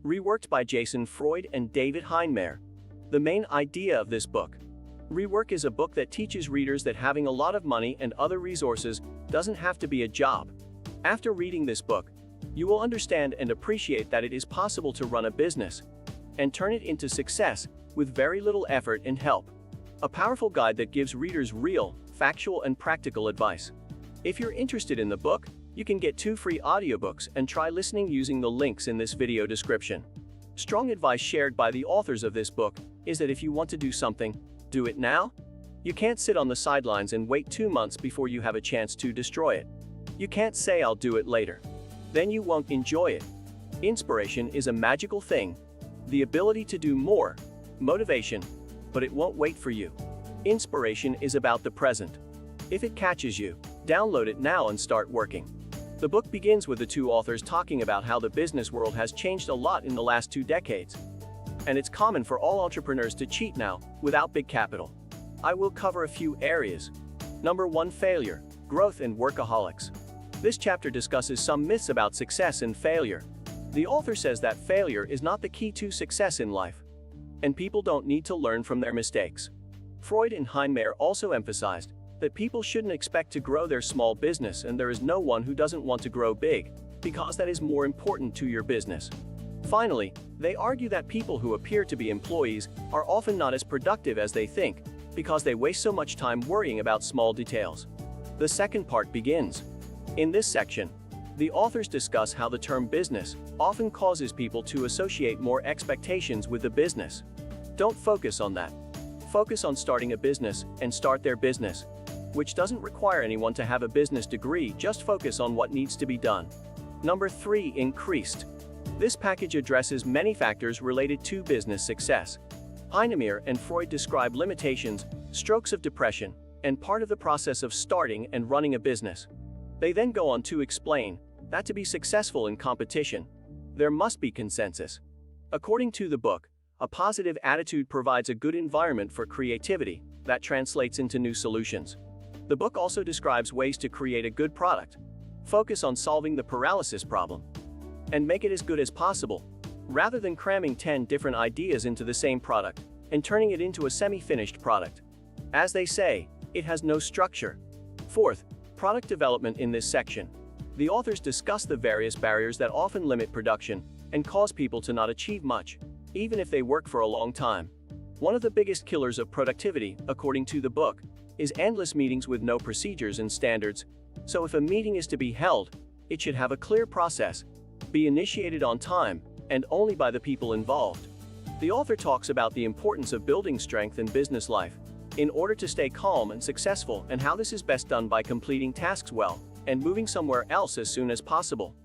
Reworked by Jason Freud and David Heinemeier. The main idea of this book. Rework is a book that teaches readers that having a lot of money and other resources doesn't have to be a job. After reading this book, you will understand and appreciate that it is possible to run a business and turn it into success with very little effort and help. A powerful guide that gives readers real, factual and practical advice. If you're interested in the book, you can get 2 free audiobooks and try listening using the links in this video description. Strong advice shared by the authors of this book is that if you want to do something, do it now. You can't sit on the sidelines and wait 2 months before you have a chance to destroy it. You can't say I'll do it later. Then you won't enjoy it. Inspiration is a magical thing. The ability to do more. Motivation. But it won't wait for you. Inspiration is about the present. If it catches you, download it now and start working. The book begins with the 2 authors talking about how the business world has changed a lot in the last 2 decades. And it's common for all entrepreneurs to cheat now, without big capital. I will cover a few areas. Number 1, failure, growth and workaholics. This chapter discusses some myths about success and failure. The author says that failure is not the key to success in life, and people don't need to learn from their mistakes. Freud and Heinemeier also emphasized that people shouldn't expect to grow their small business, and there is no one who doesn't want to grow big, because that is more important to your business. Finally, they argue that people who appear to be employees are often not as productive as they think, because they waste so much time worrying about small details. The second part begins. In this section, the authors discuss how the term business often causes people to associate more expectations with the business. Don't focus on that. Focus on starting a business and start their business, which doesn't require anyone to have a business degree, just focus on what needs to be done. Number 3, increased. This package addresses many factors related to business success. Heinemeier and Freud describe limitations, strokes of depression, and part of the process of starting and running a business. They then go on to explain that to be successful in competition, there must be consensus. According to the book, a positive attitude provides a good environment for creativity that translates into new solutions. The book also describes ways to create a good product. Focus on solving the paralysis problem and make it as good as possible, rather than cramming 10 different ideas into the same product and turning it into a semi-finished product. As they say, it has no structure. Fourth, product development. In this section, the authors discuss the various barriers that often limit production and cause people to not achieve much, even if they work for a long time. One of the biggest killers of productivity, according to the book, is endless meetings with no procedures and standards. So if a meeting is to be held, it should have a clear process, be initiated on time, and only by the people involved. The author talks about the importance of building strength in business life in order to stay calm and successful, and how this is best done by completing tasks well and moving somewhere else as soon as possible.